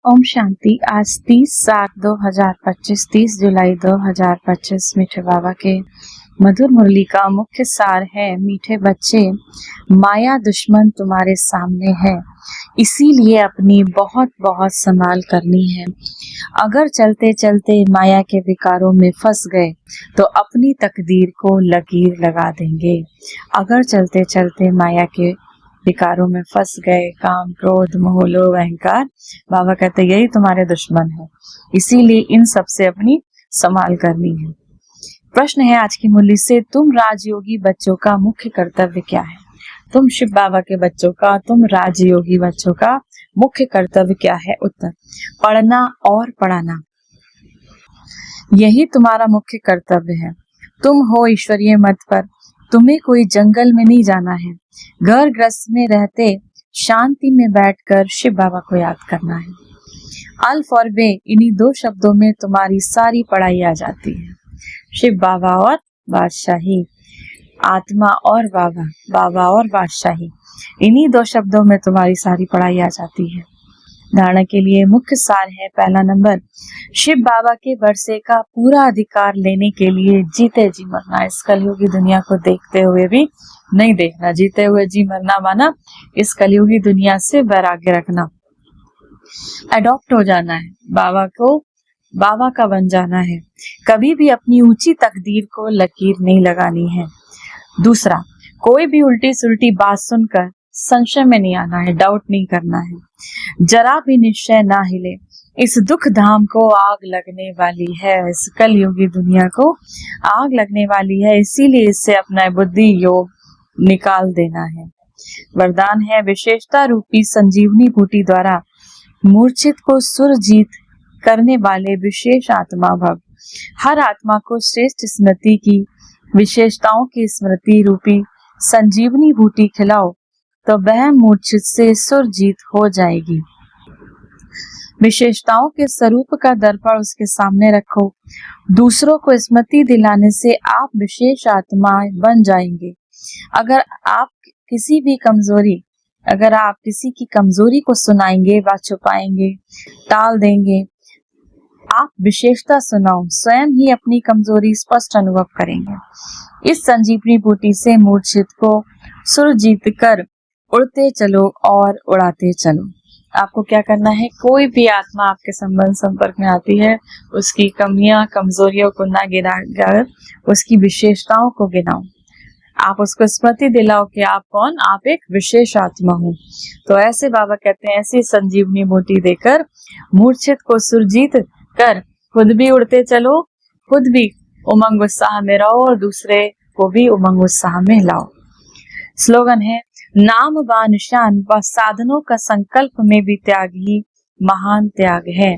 ओम शांति। आज 30/7/2025 30 जुलाई 2025 मीठे बाबा के मधुर मुरली का मुख्य सार है। मीठे बच्चे, माया दुश्मन तुम्हारे सामने है, इसीलिए अपनी बहुत बहुत संभाल करनी है। अगर चलते चलते माया के विकारों में फंस गए तो अपनी तकदीर को लकीर लगा देंगे। अगर चलते चलते माया के विकारों में फंस गए, काम, क्रोध, मोह, लोभ, अहंकार, बाबा कहते यही तुम्हारे दुश्मन है, इसीलिए इन सब से अपनी संभाल करनी है। प्रश्न है आज की मुरली से, तुम राजयोगी बच्चों का मुख्य कर्तव्य क्या है? तुम शिव बाबा के बच्चों का, तुम राजयोगी बच्चों का मुख्य कर्तव्य क्या है? उत्तर, पढ़ना और पढ़ाना, यही तुम्हारा मुख्य कर्तव्य है। तुम हो ईश्वरीय मत पर, तुम्हें कोई जंगल में नहीं जाना है। घर गृहस्थ में रहते शांति में बैठकर शिव बाबा को याद करना है। अल्फ और बे, इन्हीं दो शब्दों में तुम्हारी सारी पढ़ाई आ जाती है। शिव बाबा और बादशाही, आत्मा और बाबा, बाबा और बादशाही, इन्हीं दो शब्दों में तुम्हारी सारी पढ़ाई आ जाती है। धारणा के लिए मुख्य सार है। पहला नंबर, शिव बाबा के वर्षे का पूरा अधिकार लेने के लिए जीते जी मरना। इस कलयुगी दुनिया को देखते हुए भी नहीं देखना, जीते हुए जी मरना माना इस कलयुगी दुनिया से वैराग्य रखना। अडॉप्ट हो जाना है, बाबा को बाबा का बन जाना है। कभी भी अपनी ऊंची तकदीर को लकीर नहीं लगानी है। दूसरा, कोई भी उल्टी सुल्टी बात सुनकर संशय में नहीं आना है, डाउट नहीं करना है। जरा भी निश्चय ना हिले, इस दुख धाम को आग लगने वाली है, इस कलयुगी दुनिया को आग लगने वाली है, इसीलिए इससे अपना बुद्धि योग निकाल देना है। वरदान है, विशेषता रूपी संजीवनी बूटी द्वारा मूर्छित को सुरजीत करने वाले विशेष आत्मा भव। हर आत्मा को श्रेष्ठ स्मृति की, विशेषताओं की स्मृति रूपी संजीवनी बूटी खिलाओ तो वह मूर्छित से सुरजीत हो जाएगी। विशेषताओं के स्वरूप का दर्पण उसके सामने रखो। दूसरों को स्मृति दिलाने से आप विशेष आत्मा बन जाएंगे। अगर आप किसी की कमजोरी को सुनाएंगे व छुपाएंगे, टाल देंगे, आप विशेषता सुनाओ, स्वयं ही अपनी कमजोरी स्पष्ट अनुभव करेंगे। इस संजीवनी बूटी से मूर्छित को सुरजीत कर उड़ते चलो और उड़ाते चलो। आपको क्या करना है, कोई भी आत्मा आपके संपर्क में आती है, उसकी कमियां कमजोरियों को ना गिनाकर उसकी विशेषताओं को गिनाओ। आप उसको स्मृति दिलाओ कि आप कौन, आप एक विशेष आत्मा हो। तो ऐसे बाबा कहते हैं, ऐसी संजीवनी बूटी देकर मूर्छित को सुरजीत कर खुद भी उड़ते चलो, खुद भी उमंग उत्साह में रहो और दूसरे को भी उमंग उत्साह में लाओ। स्लोगन है, नाम व निशान व साधनों का संकल्प में भी त्याग ही महान त्याग है।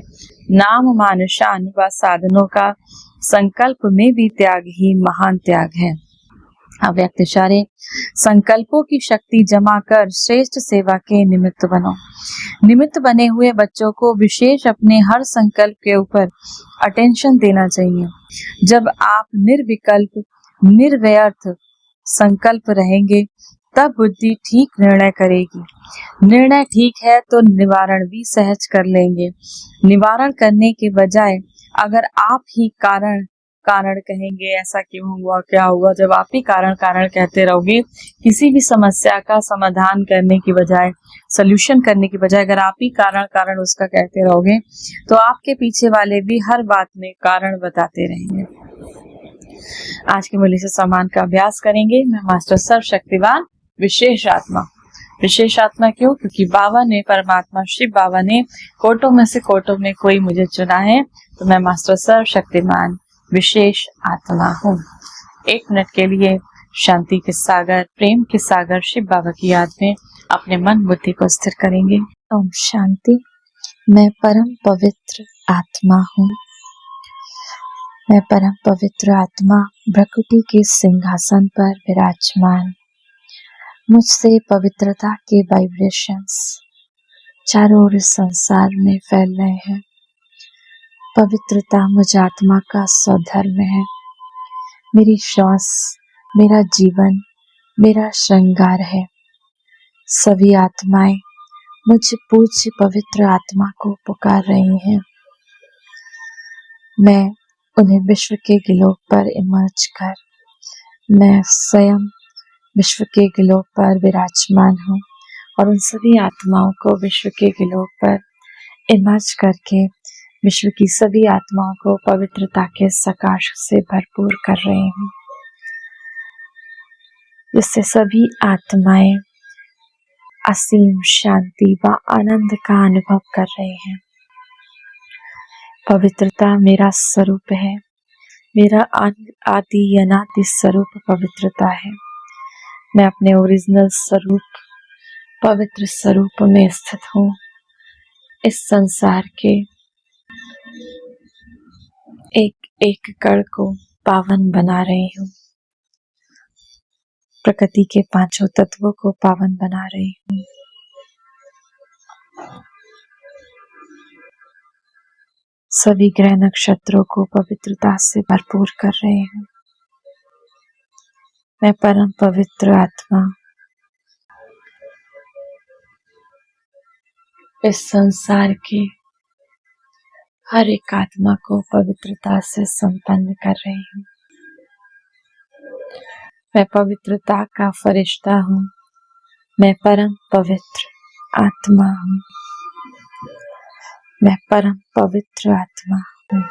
नाम व निशान व साधनों का संकल्प में भी त्याग ही महान त्याग है। अव्यक्त इशारे, संकल्पों की शक्ति जमा कर श्रेष्ठ सेवा के निमित्त बनो। निमित्त बने हुए बच्चों को विशेष अपने हर संकल्प के ऊपर अटेंशन देना चाहिए। जब आप निर्विकल्प निर्व्यर्थ संकल्प रहेंगे तब बुद्धि ठीक निर्णय करेगी। निर्णय ठीक है तो निवारण भी सहज कर लेंगे। निवारण करने के बजाय अगर आप ही कारण कहेंगे, ऐसा क्यों हुआ, क्या हुआ, जब आप ही कारण कहते रहोगे, किसी भी समस्या का समाधान करने की बजाय, सॉल्यूशन करने की बजाय अगर आप ही कारण उसका कहते रहोगे तो आपके पीछे वाले भी हर बात में कारण बताते रहेंगे। आज की मुरली से सम्मान का अभ्यास करेंगे। मैं मास्टर सर्वशक्तिवान विशेष आत्मा क्यों? क्योंकि बाबा ने, परमात्मा शिव बाबा ने कोटों में से कोटों में कोई मुझे चुना है, तो मैं मास्टर सर्वशक्तिमान विशेष आत्मा हूँ। 1 मिनट के लिए शांति के सागर, प्रेम के सागर शिव बाबा की याद में अपने मन बुद्धि को स्थिर करेंगे। ओम शांति। मैं परम पवित्र आत्मा हूँ। मैं परम पवित्र आत्मा प्रकृति के सिंहासन पर विराजमान। मुझसे पवित्रता के वाइब्रेशंस चारों ओर संसार में फैल रहे हैं। पवित्रता मुझ आत्मा का स्वधर्म है। मेरी श्वास, मेरा जीवन, मेरा श्रृंगार है। सभी आत्माएं मुझ पूज्य पवित्र आत्मा को पुकार रही हैं। मैं उन्हें विश्व के गिलों पर इमर्ज कर, मैं स्वयं विश्व के गिलों पर विराजमान हूँ और उन सभी आत्माओं को विश्व के गिलों पर इमर्ज करके विश्व की सभी आत्माओं को पवित्रता के सकाश से भरपूर कर रही हूँ, जिससे सभी आत्माएं असीम शांति व आनंद का अनुभव कर रहे हैं। पवित्रता मेरा स्वरूप है, मेरा आदि अनादि स्वरूप पवित्रता है। मैं अपने ओरिजिनल स्वरूप पवित्र स्वरूप में स्थित हूँ। इस संसार के एक एक कण को पावन बना रही हूँ, प्रकृति के पांचों तत्वों को पावन बना रही हूँ। सभी ग्रह नक्षत्रों को पवित्रता से भरपूर कर रहे हूँ। मैं परम पवित्र आत्मा इस संसार के हर एक आत्मा को पवित्रता से संपन्न कर रही हूँ। मैं पवित्रता का फरिश्ता हूँ। मैं परम पवित्र आत्मा हूँ। मैं परम पवित्र आत्मा हूँ।